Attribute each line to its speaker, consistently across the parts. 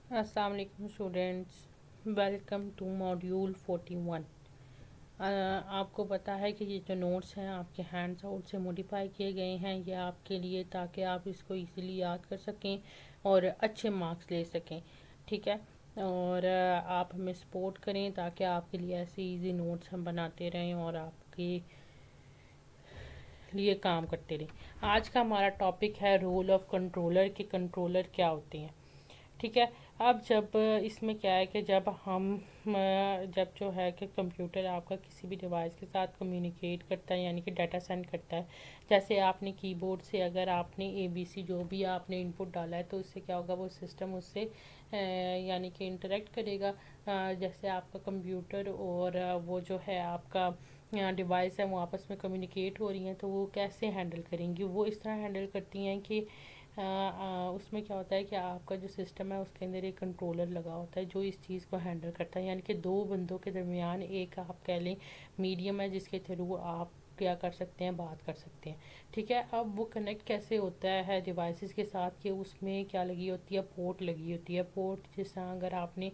Speaker 1: अस्सलाम वालेकुम students, welcome to module 41। आपको पता है कि ये जो नोट्स हैं आपके हैंड्स आउट से मॉडिफाई किए गए हैं, ये आपके लिए ताकि आप इसको इजीली याद कर सकें और अच्छे मार्क्स ले सकें। ठीक है, और आप हमें सपोर्ट करें ताकि आपके लिए ऐसे इजी नोट्स हम बनाते रहें और आपके लिए काम करते रहें। आज का हमारा टॉपिक है रोल ऑफ कंट्रोलर, कि कंट्रोलर क्या होते हैं। ठीक है, अब जब इसमें क्या है कि जब जो है कि कंप्यूटर आपका किसी भी डिवाइस के साथ कम्युनिकेट करता है, यानी कि डाटा सेंड करता है। जैसे आपने कीबोर्ड से अगर आपने एबीसी जो भी आपने इनपुट डाला है, तो उससे क्या होगा, वो सिस्टम उससे यानी कि इंटरेक्ट करेगा। जैसे आपका कंप्यूटर और वो जो है आपका डिवाइस है, वो आपस में कम्युनिकेट हो रही हैं, तो वो कैसे हैंडल करेंगी, वो इस तरह हैंडल करती हैं कि उसमें क्या होता है कि आपका जो सिस्टम है उसके अंदर एक कंट्रोलर लगा होता है जो इस चीज़ को हैंडल करता है, यानी कि दो बंदों के दरमियान एक आप कह लें मीडियम है जिसके थ्रू आप क्या कर सकते हैं, बात कर सकते हैं। ठीक है, अब वो कनेक्ट कैसे होता है डिवाइसेस के साथ, कि उसमें क्या लगी होती है, पोर्ट लगी होती है। पोर्ट जिस तरह अगर आपने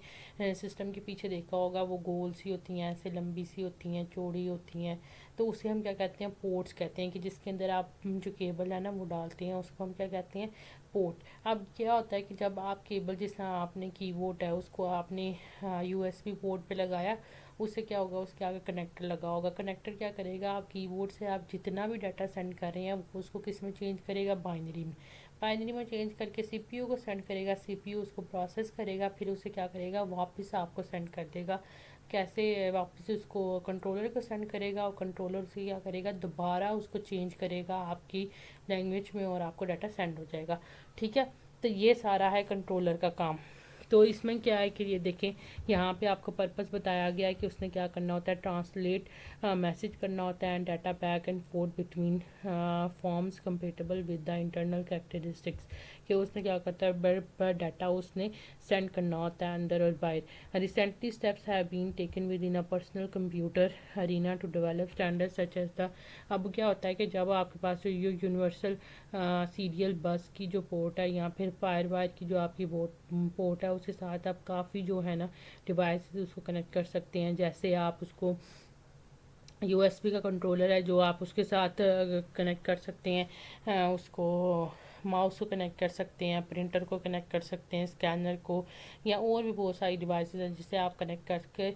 Speaker 1: सिस्टम के पीछे देखा होगा, वो गोल सी होती हैं, ऐसे लंबी सी होती हैं, चौड़ी होती हैं, तो उसे हम क्या कहते हैं, पोर्ट्स कहते हैं। कि जिसके अंदर आप जो केबल है ना वो डालते हैं, उसको हम क्या कहते हैं, पोर्ट। अब क्या होता है कि जब आप केबल, जिस तरह आपने कीबोर्ड है उसको आपने यूएसबी पोर्ट पे लगाया, उससे क्या होगा, उसके आगे कनेक्टर लगा होगा। कनेक्टर क्या करेगा, आप कीबोर्ड से आप जितना भी डाटा सेंड कर रहे हैं वो उसको किस में चेंज करेगा, बाइनरी में। बाइनरी में चेंज करके सीपीयू को सेंड करेगा, सीपीयू उसको प्रोसेस करेगा, फिर उसे क्या करेगा, वापस आपको सेंड कर देगा। कैसे, वापस उसको कंट्रोलर को सेंड करेगा और कंट्रोलर से क्या करेगा, दोबारा उसको चेंज करेगा आपकी लैंग्वेज में और आपको डाटा सेंड हो जाएगा। ठीक है, तो ये सारा है कंट्रोलर का काम। तो इसमें क्या है कि ये देखें, यहाँ पे आपको पर्पस बताया गया है कि उसने क्या करना होता है, ट्रांसलेट मैसेज करना होता है, and data back and fourth between forms compatible with the internal characteristics. कि उसने क्या करता है, बड़ डाटा उसने सेंड करना होता है अंदर और बाहर। Recently steps have been taken within a personal computer arena to develop standard such as the. अब क्या होता है कि जब आपके पास ये यूनिवर्सल सीरियल बस की जो पोर्ट है, या फिर फायर वायर की जो आपकी पोर्ट है, उसके साथ आप काफ़ी जो है ना डिवाइस उसको कनेक्ट कर सकते हैं। जैसे आप उसको यूएसबी का कंट्रोलर है जो आप उसके साथ कनेक्ट कर सकते हैं, उसको माउस को कनेक्ट कर सकते हैं, प्रिंटर को कनेक्ट कर सकते हैं, स्कैनर को, या और भी बहुत सारी डिवाइसेस हैं जिसे आप कनेक्ट करके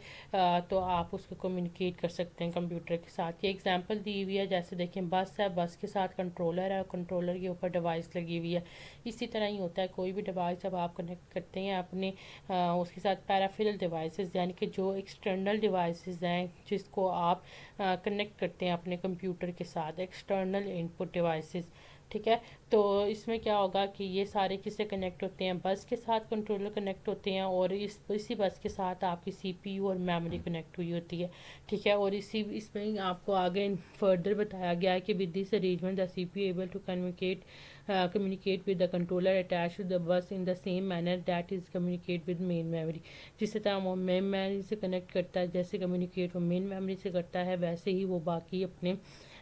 Speaker 1: तो आप उसको कम्युनिकेट कर सकते हैं कंप्यूटर के साथ। ये एग्जांपल दी हुई है, जैसे देखें बस है, बस के साथ कंट्रोलर है और कंट्रोलर के ऊपर डिवाइस लगी हुई है। इसी तरह ही होता है, कोई भी डिवाइस जब आप कनेक्ट करते हैं अपने उसके साथ पैराफिरल डिवाइसेस, यानी कि जो एक्सटर्नल डिवाइसेस हैं जिसको आप कनेक्ट करते हैं अपने कंप्यूटर के साथ, एक्सटर्नल इनपुट डिवाइसेस। ठीक है, तो इसमें क्या होगा कि ये सारे किससे कनेक्ट होते हैं, बस के साथ कंट्रोलर कनेक्ट होते हैं, और इसी बस के साथ आपकी सीपीयू और मेमोरी कनेक्ट हुई होती है। ठीक है, और इसी इसमें आपको आगे फर्दर बताया गया है कि with this arrangement the CPU able to communicate with the controller attached to the bus in the same manner that is communicate with main memory। जिस तरह वो मेन मेमोरी से कनेक्ट करता है, जैसे कम्युनिकेट वो मेन मेमोरी से करता है, वैसे ही वो बाकी अपने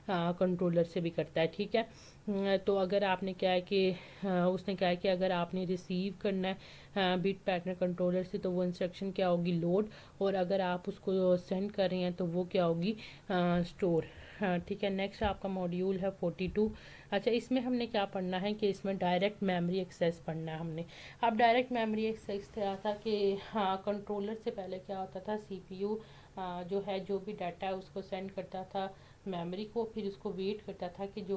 Speaker 1: कंट्रोलर से भी करता है। ठीक है, तो अगर आपने क्या है कि उसने क्या है कि अगर आपने रिसीव करना है बिट पैटर्न कंट्रोलर से, तो वो इंस्ट्रक्शन क्या होगी, लोड। और अगर आप उसको सेंड कर रहे हैं तो वो क्या होगी, स्टोर। हाँ ठीक है, नेक्स्ट आपका मॉड्यूल है 42। अच्छा, इसमें हमने क्या पढ़ना है कि इसमें डायरेक्ट मेमोरी एक्सेस पढ़ना है हमने। अब डायरेक्ट मेमोरी एक्सेस क्या था कि हाँ, कंट्रोलर से पहले क्या होता था, सीपीयू जो है जो भी डाटा है उसको सेंड करता था मेमोरी को, फिर उसको वेट करता था कि जो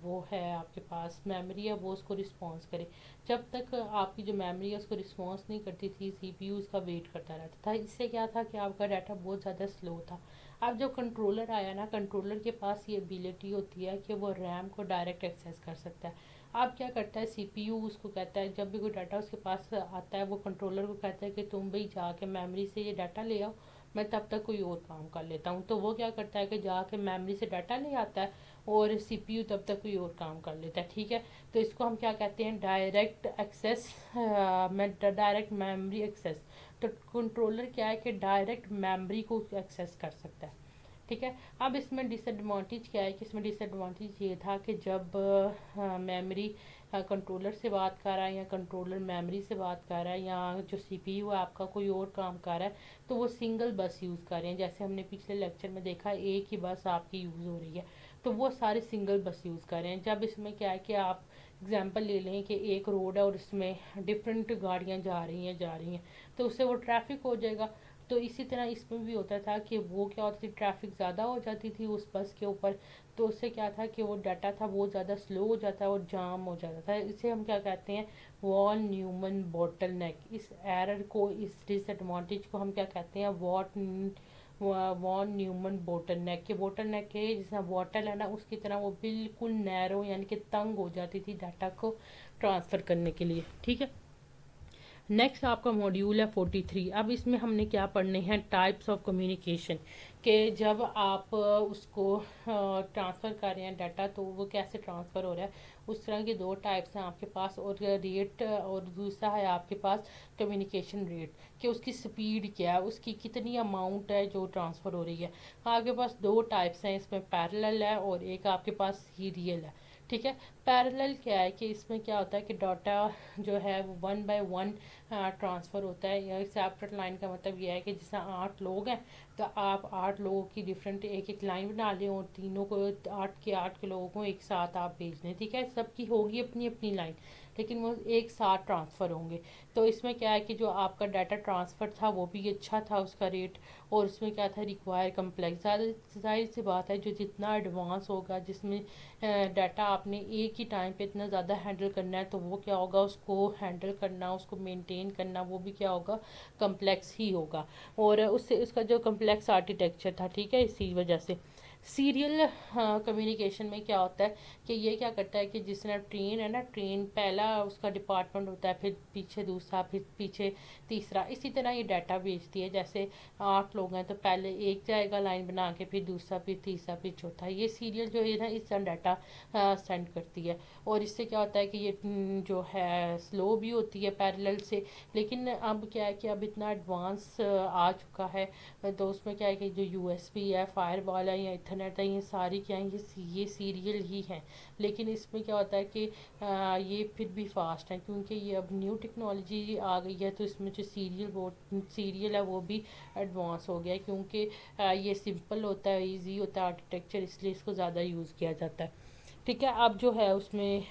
Speaker 1: वो है आपके पास मेमोरी है वो उसको रिस्पॉन्स करे। जब तक आपकी जो मेमोरी है उसको रिस्पॉन्स नहीं करती थी, सीपीयू उसका वेट करता रहता था। इससे क्या था कि आपका डाटा बहुत ज़्यादा स्लो था। अब जब कंट्रोलर आया ना, कंट्रोलर के पास ये एबिलिटी होती है कि वो रैम को डायरेक्ट एक्सेस कर सकता है। अब क्या करता है, सीपीयू उसको कहता है, जब भी कोई डाटा उसके पास आता है वो कंट्रोलर को कहता है कि तुम भाई जाके मेमोरी से ये डाटा ले आओ, मैं तब तक कोई और काम कर लेता हूँ। तो वो क्या करता है कि जाके मेमोरी से डाटा ले आता है और सीपीयू तब तक कोई और काम कर लेता है। ठीक है, तो इसको हम क्या कहते हैं, direct access, direct memory access. तो कंट्रोलर क्या है कि डायरेक्ट मेमोरी को एक्सेस कर सकता है। ठीक है, अब इसमें डिसएडवांटेज क्या है कि इसमें डिसएडवांटेज ये था कि जब मेमोरी कंट्रोलर से बात कर रहा है या कंट्रोलर मेमोरी से बात कर रहा है या जो सीपीयू है आपका कोई और काम कर रहा है, तो वो सिंगल बस यूज़ कर रहे हैं। जैसे हमने पिछले लेक्चर में देखा, एक ही बस आपकी यूज़ हो रही है, तो वो सारे सिंगल बस यूज़ कर रहे हैं। जब इसमें क्या है कि आप एग्जांपल ले लें कि एक रोड है और इसमें डिफरेंट गाड़ियां जा रही हैं, तो उससे वो ट्रैफिक हो जाएगा। तो इसी तरह इसमें भी होता था कि वो क्या होती थी, ट्रैफिक ज़्यादा हो जाती थी उस बस के ऊपर, तो उससे क्या था कि वो डाटा था वो ज़्यादा स्लो हो जाता है और जाम हो जाता था। इसे हम क्या कहते हैं, वॉन न्यूमन बॉटल नेक। इस एरर को, इस डिसएडवांटेज को हम क्या कहते हैं, वॉन न्यूमन बोटल नेक। के बोटल नेक के जिसमें बॉटल है ना, उसकी तरह वो बिल्कुल नैरो यानी कि तंग हो जाती थी डाटा को ट्रांसफ़र करने के लिए। ठीक है, नेक्स्ट आपका मॉड्यूल है 43। अब इसमें हमने क्या पढ़ने हैं, टाइप्स ऑफ कम्युनिकेशन, कि जब आप उसको ट्रांसफ़र कर रहे हैं डाटा, तो वो कैसे ट्रांसफ़र हो रहा है। उस तरह के दो टाइप्स हैं आपके पास, और रेट, और दूसरा है आपके पास कम्युनिकेशन रेट, कि उसकी स्पीड क्या है, उसकी कितनी अमाउंट है जो ट्रांसफ़र हो रही है। आपके पास दो टाइप्स हैं इसमें, पैरेलल है और एक आपके पास सीरियल है। ठीक है, पैरेलल क्या है कि इसमें क्या होता है कि डाटा जो है वो 1 बाय 1 ट्रांसफ़र होता है। या सेपरेट लाइन का मतलब यह है कि जैसे 8 लोग हैं, तो आप 8 लोगों की डिफरेंट एक एक लाइन बना लें और तीनों को 8 के लोगों को एक साथ आप भेज दें। ठीक है, सबकी होगी अपनी अपनी लाइन, लेकिन वो एक साथ ट्रांसफ़र होंगे। तो इसमें क्या है कि जो आपका डाटा ट्रांसफ़र था वो भी अच्छा था उसका रेट, और उसमें क्या था, रिक्वायर कम्प्लेक्स। जाहिर सी बात है, जो जितना एडवांस होगा, जिसमें डाटा आपने एक ही टाइम पे इतना ज़्यादा हैंडल करना है, तो वो क्या होगा, उसको हैंडल करना, उसको मेंटेन करना, वो भी क्या होगा, कम्प्लेक्स ही होगा। और उससे उसका जो कम्प्लेक्स आर्किटेक्चर था, ठीक है, इसी वजह से सीरियल कम्युनिकेशन में क्या होता है कि ये क्या करता है कि जिस तरह ट्रेन है ना, ट्रेन पहला उसका डिपार्टमेंट होता है, फिर पीछे दूसरा, फिर पीछे तीसरा, इसी तरह ये डाटा भेजती है। जैसे 8 लोग हैं तो पहले एक जाएगा लाइन बना के, फिर दूसरा, फिर तीसरा, फिर चौथा। ये सीरियल जो है ना, इस तरह डाटा सेंड करती है। और इससे क्या होता है कि ये जो है स्लो भी होती है पैरेलल से। लेकिन अब क्या है कि अब इतना एडवांस आ चुका है, तो उसमें क्या है कि जो यूएसबी है, फायरवॉल है या इथरनेट है, ये सारी क्या है, ये सीरियल ही हैं। लेकिन इसमें क्या होता है कि ये फिर भी फास्ट है, क्योंकि ये अब न्यू टेक्नोलॉजी आ गई है, तो इसमें जो सीरियल है वो भी एडवांस हो गया है, क्योंकि ये सिंपल होता है, इजी होता है आर्किटेक्चर, इसलिए इसको ज़्यादा यूज़ किया जाता है। ठीक है, अब जो है उसमें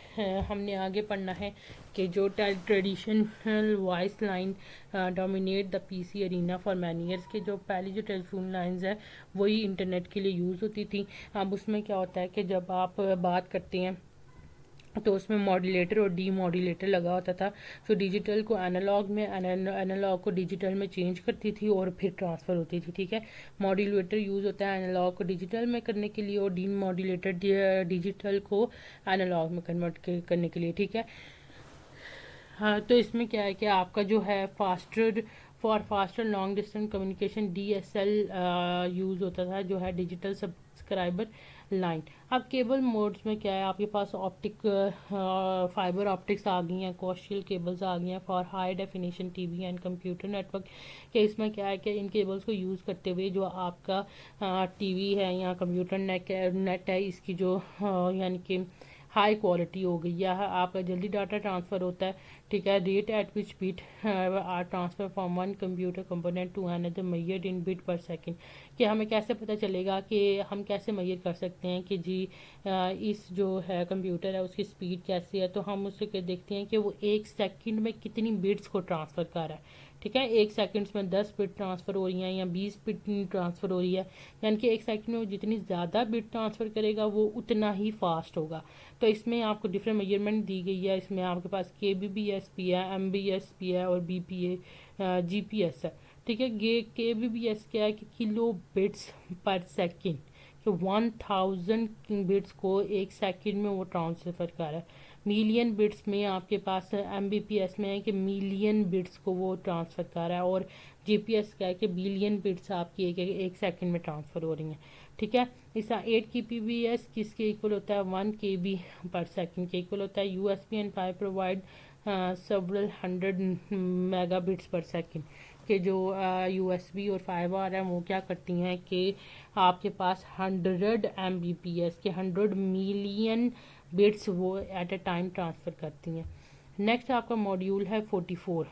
Speaker 1: हमने आगे पढ़ना है कि जो traditional voice line dominate the PC arena for many years, के जो पहली जो टेलीफोन लाइंस है वही इंटरनेट के लिए यूज़ होती थी। अब उसमें क्या होता है कि जब आप बात करते हैं, तो उसमें मॉड्यूलेटर और डी मॉड्यूलेटर लगा होता था, जो डिजिटल को एनालॉग में, एनालॉग को डिजिटल में चेंज करती थी और फिर ट्रांसफ़र होती थी। ठीक है, मॉड्यूलेटर यूज़ होता है एनालॉग को डिजिटल में करने के लिए, और डी मॉड्यूलेटर डिजिटल को एनालॉग में कन्वर्ट करने के लिए। ठीक है, हाँ, तो इसमें क्या है कि आपका जो है faster long distance communication DSL use होता था, जो है डिजिटल सब्सक्राइबर लाइन। अब केबल मोड्स में क्या है, आपके पास फाइबर ऑप्टिक्स आ गई हैं, कोशियल केबल्स आ गई हैं for high definition TV and computer network. कि इसमें क्या है कि इन केबल्स को यूज़ करते हुए जो आपका टीवी है या कंप्यूटर नेट है, इसकी जो यानी कि हाई क्वालिटी हो गई है, आपका जल्दी डाटा ट्रांसफ़र होता है। ठीक है, rate at which bit are transfer from one computer component to another measured in bit per second. कि हमें कैसे पता चलेगा, कि हम कैसे मेजर कर सकते हैं कि जी इस जो है कंप्यूटर है उसकी स्पीड कैसी है, तो हम उससे देखते हैं कि वो एक सेकंड में कितनी बिट्स को ट्रांसफ़र कर रहा है। ठीक है, एक सेकंड्स में 10 बिट ट्रांसफ़र हो रही हैं या 20 बिट ट्रांसफ़र हो रही है, यानी कि एक सेकंड में वो जितनी ज़्यादा बिट ट्रांसफ़र करेगा वो उतना ही फास्ट होगा। तो इसमें आपको डिफरेंट मेजरमेंट दी गई है। इसमें आपके पास KBPS भी है, MBS भी है और GPS है। ठीक है, KBPS क्या है कि किलो बिट्स पर सेकेंड, कि 1000 बिट्स को एक सेकंड में वो ट्रांसफ़र कर रहा है। मिलियन बिट्स में आपके पास MBPS में है कि मिलियन बिट्स को वो ट्रांसफ़र कर रहा है, और GPS क्या है कि बिलियन बिट्स आपकी एक सेकंड में ट्रांसफ़र हो रही हैं। ठीक है, इसका 8 kbps किसके इक्वल होता है, 1 KB पर सेकंड के इक्वल होता है। USB and 5 provide several 100 megabits पर सेकंड, के जो USB और 5R है वो क्या करती हैं कि आपके पास 100 Mbps के 100 मिलियन बिट्स वो एट अ टाइम ट्रांसफ़र करती हैं। नेक्स्ट आपका मॉड्यूल है 44।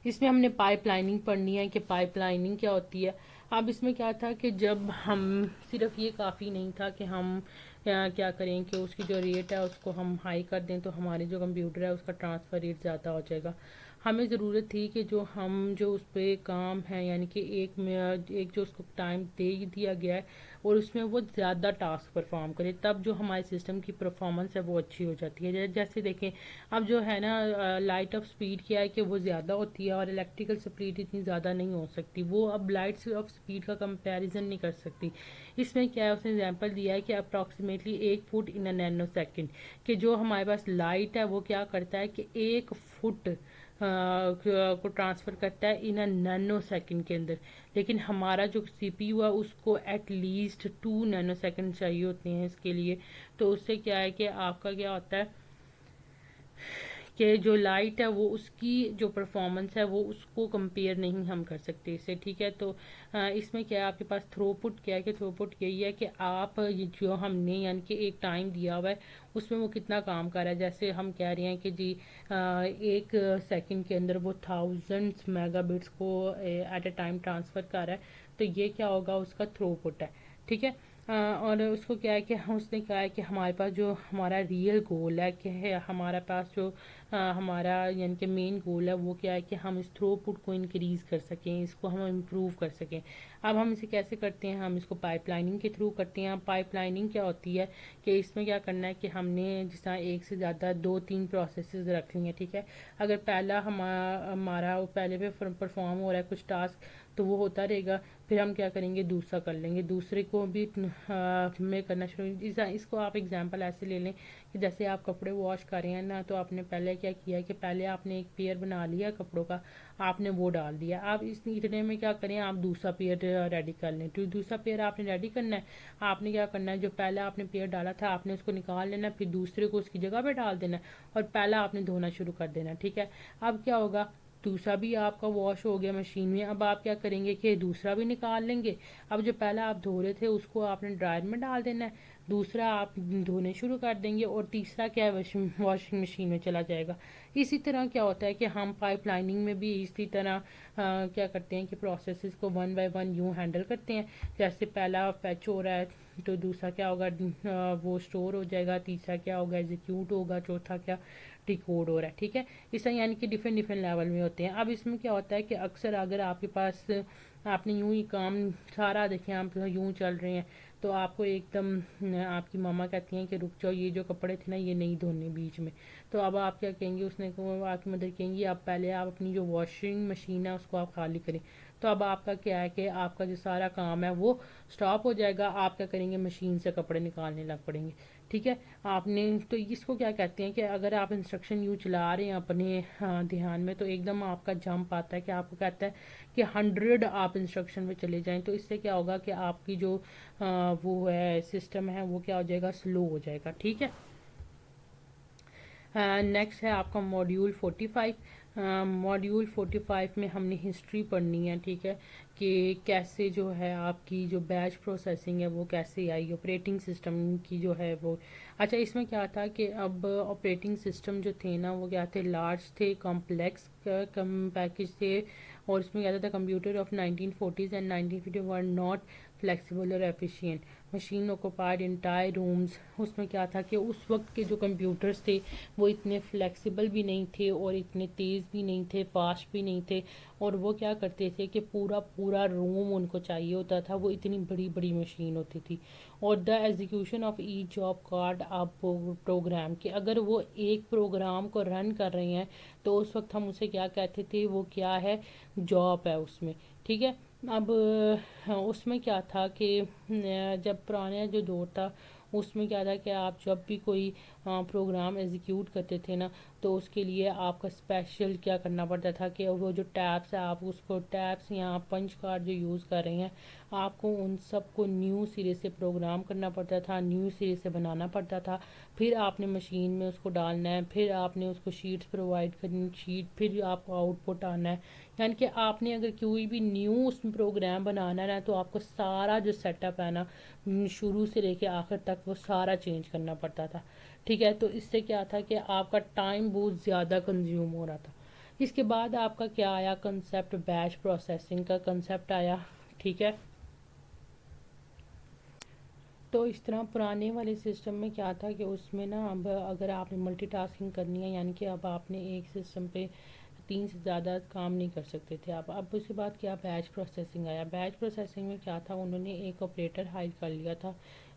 Speaker 1: इसमें हमने पाइपलाइनिंग पढ़नी है कि पाइपलाइनिंग क्या होती है। अब इसमें क्या था कि जब हम सिर्फ ये काफ़ी नहीं था कि हम क्या करें कि उसकी जो रेट है उसको हम हाई कर दें तो हमारे जो कंप्यूटर है उसका ट्रांसफ़र रेट ज़्यादा हो जाएगा। हमें ज़रूरत थी कि जो उस पर काम है यानी कि एक जो उसको टाइम दे दिया गया है और उसमें वो ज़्यादा टास्क परफॉर्म करे, तब जो हमारे सिस्टम की परफॉर्मेंस है वो अच्छी हो जाती है। जैसे देखें अब जो है ना लाइट ऑफ स्पीड क्या है कि वो ज़्यादा होती है और इलेक्ट्रिकल स्पीड इतनी ज़्यादा नहीं हो सकती, वो अब लाइट्स ऑफ स्पीड का कंपैरिजन नहीं कर सकती। इसमें क्या है उसने एग्जांपल दिया है कि approximately 1 foot in a nano second, कि जो हमारे पास लाइट है वो क्या करता है कि 1 फुट को ट्रांसफ़र करता है इन अ नैनो सेकंड के अंदर। लेकिन हमारा जो सीपीयू है उसको एट लीस्ट 2 नैनो सेकंड चाहिए होते हैं इसके लिए। तो उससे क्या है कि आपका क्या होता है कि जो लाइट है वो उसकी जो परफॉर्मेंस है वो उसको कंपेयर नहीं हम कर सकते इससे, ठीक है। तो इसमें क्या है आपके पास थ्रूपुट क्या है कि थ्रूपुट यही है कि आप ये जो हमने यानी कि एक टाइम दिया हुआ है उसमें वो कितना काम कर रहा है। जैसे हम कह रहे हैं कि जी 1 सेकंड के अंदर वो 1000 मेगाबिट्स को एट अ टाइम ट्रांसफ़र कर रहा है, तो ये क्या होगा उसका थ्रूपुट है, ठीक है। और उसको क्या है कि उसने कहा है कि हमारे पास जो हमारा रियल गोल है कि है हमारे पास जो हमारा यानी कि मेन गोल है वो क्या है कि हम इस थ्रूपुट को इंक्रीज़ कर सकें, इसको हम इम्प्रूव कर सकें। अब हम इसे कैसे करते हैं, हम इसको पाइपलाइनिंग के थ्रू करते हैं। पाइपलाइनिंग क्या होती है कि इसमें क्या करना है कि हमने जिस तरह एक से ज़्यादा 2-3 प्रोसेसेस रख ली हैं, ठीक है। अगर पहला हमारा पहले पे परफॉर्म हो रहा है कुछ टास्क तो वो होता रहेगा, फिर हम क्या करेंगे दूसरा कर लेंगे, दूसरे को भी में करना शुरू। इसको आप एग्जांपल ऐसे ले लें कि जैसे आप कपड़े वॉश कर रहे हैं ना, तो आपने पहले क्या किया कि पहले आपने एक पेयर बना लिया कपड़ों का, आपने वो डाल दिया। आप इतने में क्या करें आप दूसरा पेयर रेडी कर लें। तो दूसरा पेयर आपने रेडी करना है, आपने क्या करना है जो पहला आपने पेयर डाला था आपने उसको निकाल लेना, फिर दूसरे को उसकी जगह पे डाल देना और पहला आपने धोना शुरू कर देना, ठीक है। अब क्या होगा दूसरा भी आपका वॉश हो गया मशीन में। अब आप क्या करेंगे कि दूसरा भी निकाल लेंगे। अब जो पहला आप धो रहे थे उसको आपने ड्रायर में डाल देना है, दूसरा आप धोने शुरू कर देंगे और तीसरा क्या है वॉशिंग मशीन में चला जाएगा। इसी तरह क्या होता है कि हम पाइपलाइनिंग में भी इसी तरह क्या करते हैं कि प्रोसेसेस को 1 बाय 1 यूँ हैंडल करते हैं। जैसे पहला फैच हो रहा है तो दूसरा क्या होगा वो स्टोर हो जाएगा, तीसरा क्या होगा एग्जीक्यूट होगा, चौथा क्या डिकोड हो रहा है, ठीक है। इस तरह यानी कि डिफरेंट डिफरेंट लेवल में होते हैं। अब इसमें क्या होता है कि अक्सर अगर आपके पास आपने यूं ही काम सारा देखें आप यूं चल रहे हैं तो आपको एकदम आपकी मामा कहती हैं कि रुक जाओ ये जो कपड़े थे ना ये नहीं धोने बीच में। तो अब आप क्या कहेंगे उसने आपकी मदर कहेंगी आप पहले आप अपनी जो वॉशिंग मशीन है उसको आप खाली करें। तो अब आपका क्या है कि आपका जो सारा काम है वो स्टॉप हो जाएगा, आप क्या करेंगे मशीन से कपड़े निकालने लग पड़ेंगे, ठीक है। आपने तो इसको क्या कहते हैं कि अगर आप इंस्ट्रक्शन यूँ चला रहे हैं अपने ध्यान में तो एकदम आपका जंप आता है कि आपको कहता है कि 100 आप इंस्ट्रक्शन में चले जाएं, तो इससे क्या होगा कि आपकी जो वो है सिस्टम है वो क्या हो जाएगा स्लो हो जाएगा, ठीक है। नेक्स्ट है आपका मॉड्यूल 45। मॉड्यूल 45 में हमने हिस्ट्री पढ़नी है, ठीक है, कि कैसे जो है आपकी जो बैच प्रोसेसिंग है वो कैसे आई, ऑपरेटिंग सिस्टम की जो है वो। अच्छा इसमें क्या था कि अब ऑपरेटिंग सिस्टम जो थे ना वो क्या थे लार्ज थे, कॉम्प्लेक्स कम पैकेज थे और इसमें क्या था computer of 1940s and 1950 were not flexible और efficient, machine occupied entire rooms. उसमें क्या था कि उस वक्त के जो कंप्यूटर्स थे वो इतने फ्लेक्सिबल भी नहीं थे और इतने तेज़ भी नहीं थे, फास्ट भी नहीं थे। और वो क्या करते थे कि पूरा पूरा रूम उनको चाहिए होता था, वो इतनी बड़ी बड़ी मशीन होती थी। और the execution of E job card आप प्रोग्राम कि अगर वो एक प्रोग्राम को रन कर रहे हैं तो उस वक्त हम उसे क्या कहते थे, वो क्या है जॉब है उसमें, ठीक है। अब उसमें क्या था कि जब पुराने जो दौर था उसमें क्या था कि आप जब भी कोई प्रोग्राम एग्जीक्यूट करते थे ना तो उसके लिए आपका स्पेशल क्या करना पड़ता था कि वो जो टैब्स है आप उसको टैब्स या पंच कार्ड जो यूज़ कर रहे हैं आपको उन सब को न्यू सिरे से प्रोग्राम करना पड़ता था, न्यू सिरे से बनाना पड़ता था। फिर आपने मशीन में उसको डालना है, फिर आपने उसको शीट्स प्रोवाइड करनी, फिर आपको आउटपुट आना है। यानी कि आपने अगर कोई भी न्यू उसमें प्रोग्राम बनाना है ना तो आपको सारा जो सेटअप है ना शुरू से लेके आखिर तक वो सारा चेंज करना पड़ता था। ठीक है, तो इससे क्या था कि आपका टाइम बहुत ज़्यादा कंज्यूम हो रहा था। इसके बाद आपका क्या आया कंसेप्ट, बैच प्रोसेसिंग का कंसेप्ट आया। ठीक है, तो इस तरह पुराने वाले सिस्टम में क्या था कि उसमें ना अब अगर आपने मल्टीटास्किंग करनी है यानी कि अब आपने एक सिस्टम पे 3 से ज़्यादा काम नहीं कर सकते थे आप। अब उसके बाद क्या बैच प्रोसेसिंग आया। बैच प्रोसेसिंग में क्या था, उन्होंने एक ऑपरेटर हायर कर लिया था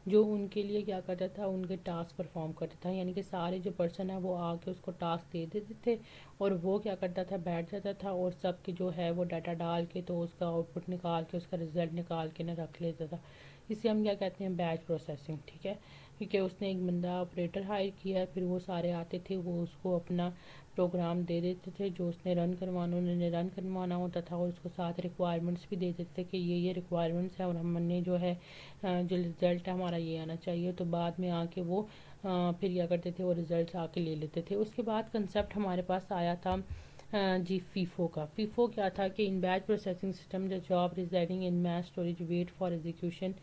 Speaker 1: जो उनके लिए क्या करता था, उनके टास्क परफॉर्म करता था। यानी कि सारे जो पर्सन है वो आके उसको टास्क दे देते थे और वो क्या करता था, बैठ जाता था और सबके जो है वो डाटा डाल के तो उसका आउटपुट निकाल के उसका रिजल्ट निकाल के ना रख लेता था। इसे हम क्या कहते हैं, बैच प्रोसेसिंग। ठीक है, क्योंकि उसने एक बंदा ऑपरेटर हायर किया है, फिर वो सारे आते थे, वो उसको अपना प्रोग्राम दे देते थे जो उसने रन करवाना, उन्होंने रन करवाना होता था और उसको साथ रिक्वायरमेंट्स भी दे देते थे कि ये रिक्वायरमेंट्स है और हमने जो है जो रिज़ल्ट है हमारा ये आना चाहिए। तो बाद में आके वो फिर क्या करते थे, वो रिज़ल्ट आके ले लेते थे। उसके बाद कंसेप्ट हमारे पास आया था जी फीफो का। फीफो क्या था कि in batch processing system the job residing in match storage wait for execution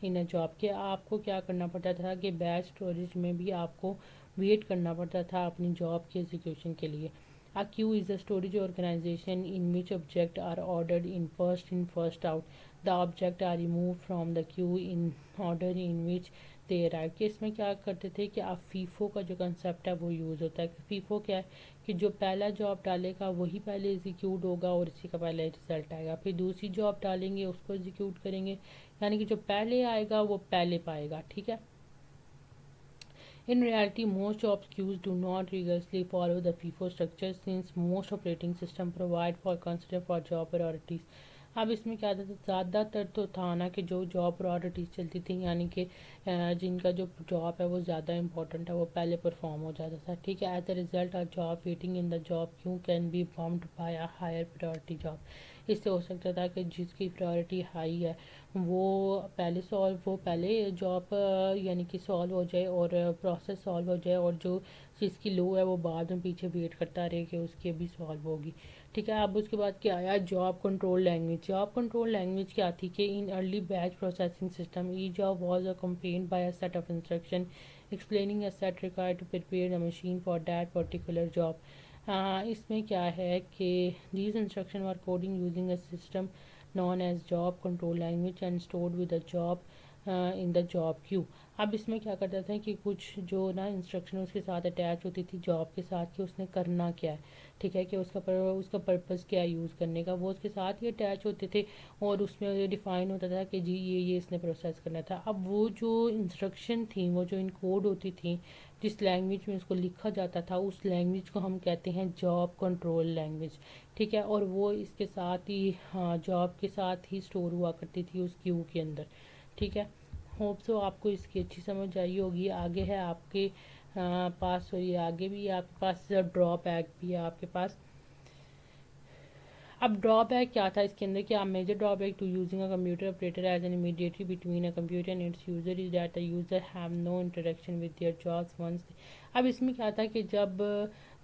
Speaker 1: in a job, के आपको क्या करना पड़ता था कि बैच स्टोरेज में भी आपको वेट करना पड़ता था अपनी जॉब के एग्जीक्यूशन के लिए। A queue is a storage organization in which objects are ordered in first out. The objects are removed from the queue in order in which they arrive। कि इसमें क्या करते थे कि आप फीफो का जो कंसेप्ट है वो यूज़ होता है। फीफो क्या है कि जो पहला जॉब डालेगा वही पहले एग्जीक्यूट होगा और इसी का पहले रिजल्ट आएगा। फिर दूसरी जॉब डालेंगे उसको एग्जीक्यूट करेंगे, यानी कि जो पहले आएगा वो पहले पाएगा। ठीक है, in reality, most job queues do not rigorously follow the FIFO structure since most operating systems provide for consider for job priorities। अब इसमें क्या था, ज़्यादातर तो था ना कि जो जॉब प्रायोरिटीज़ चलती थी यानी कि जिनका जो जॉब है वो ज़्यादा इंपॉर्टेंट है वो पहले परफॉर्म हो जाता था। ठीक है, as a result are job waiting in the job queue can be bumped by a higher priority job. इससे हो सकता था कि जिसकी प्रायोरिटी हाई है वो पहले जॉब यानी कि सॉल्व हो जाए और प्रोसेस सॉल्व हो जाए और जो जिसकी लो है वो बाद में पीछे वेट करता रहे कि उसकी अभी सॉल्व होगी। ठीक है, अब उसके बाद क्या आया, job control language. Job control language क्या थी कि in early batch processing system each job was accompanied by a set of instruction explaining a set required to prepare the machine for that particular job. इसमें क्या है कि these instruction were coding using a system known as job control language and stored with the job in the job queue। अब इसमें क्या करता था कि कुछ जो ना इंस्ट्रक्शन उसके साथ अटैच होती थी जॉब के साथ कि उसने करना क्या है। ठीक है, कि उसका पर्पज़ क्या है यूज़ करने का, वो उसके साथ ही अटैच होते थे और उसमें डिफ़ाइन होता था कि जी ये इसने प्रोसेस करना था। अब वो जो इंस्ट्रक्शन थी, वो जो इनकोड होती थी, जिस लैंग्वेज में उसको लिखा जाता था उस लैंग्वेज को हम कहते हैं जॉब कंट्रोल लैंग्वेज। ठीक है, और वो इसके साथ ही हाँ जॉब के साथ ही स्टोर हुआ करती थी उस क्यू के अंदर। ठीक है, होप सो आपको इसकी अच्छी समझ आई होगी। आगे है आपके पास, और ये आगे भी आपके पास ड्रॉबैक भी है आपके पास। अब ड्रॉबैक क्या था इसके अंदर, क्या major drawback to using a computer operator as an immediately between a computer and its user is that the user have no interaction with their jobs once. अब इसमें क्या था कि जब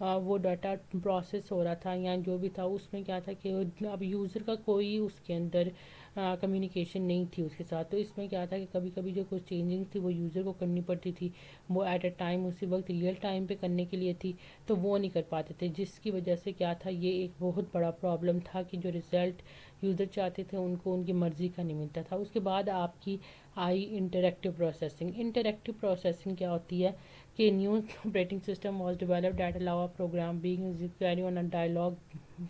Speaker 1: वो डाटा प्रोसेस हो रहा था या जो भी था उसमें क्या था कि अब यूज़र का कोई उसके अंदर कम्युनिकेशन नहीं थी उसके साथ। तो इसमें क्या था कि कभी कभी जो कुछ चेंजिंग थी वो यूज़र को करनी पड़ती थी, वो एट अ टाइम उसी वक्त रियल टाइम पे करने के लिए थी, तो वो नहीं कर पाते थे, जिसकी वजह से क्या था, ये एक बहुत बड़ा प्रॉब्लम था कि जो रिज़ल्ट यूज़र चाहते थे उनको उनकी मर्ज़ी का नहीं मिलता था। उसके बाद आपकी आई इंटरेक्टिव प्रोसेसिंग। इंटरेक्टिव प्रोसेसिंग क्या होती है कि new operating system was developed that allow a program being carry on a dialogue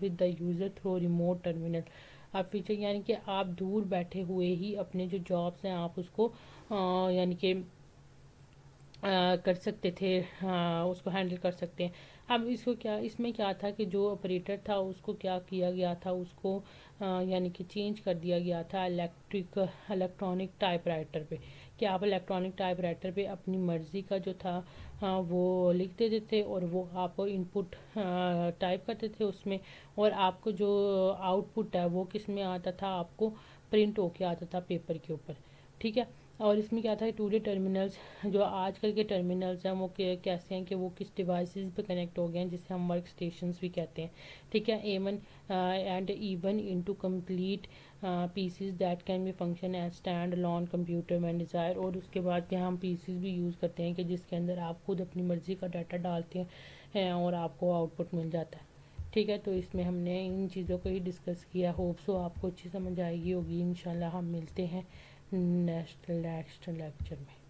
Speaker 1: with the user through remote terminal. आप फीचर यानी कि आप दूर बैठे हुए ही अपने जो जॉब्स हैं आप उसको यानी कि कर सकते थे, उसको हैंडल कर सकते हैं। अब इसको क्या, इसमें क्या था कि जो ऑपरेटर था उसको क्या किया गया था, उसको यानी कि चेंज कर दिया गया था इलेक्ट्रॉनिक टाइपराइटर पे। कि आप इलेक्ट्रॉनिक टाइपराइटर पे अपनी मर्ज़ी का जो था हाँ वो लिख देते थे और वो आप इनपुट टाइप करते थे उसमें, और आपको जो आउटपुट है वो किस में आता था, आपको प्रिंट होके आता था पेपर के ऊपर। ठीक है। और इसमें क्या था, टू डी टर्मिनल्स जो आजकल के टर्मिनल्स हैं वो कैसे हैं कि वो किस डिवाइसेस पे कनेक्ट हो गए हैं, जिसे हम वर्क स्टेशंस भी कहते हैं। ठीक है। Even and even into complete PCs that can be function as standalone computer man desire. और उसके बाद क्या हम पीसीज भी यूज़ करते हैं कि जिसके अंदर आप खुद अपनी मर्ज़ी का डाटा डालते हैं और आपको आउटपुट मिल जाता है। ठीक है। तो इसमें हमने इन चीज़ों को ही डिस्कस किया। होप सो आपको अच्छी समझ आएगी होगी। इंशाल्लाह हम मिलते हैं नेक्स्ट लेक्चर में।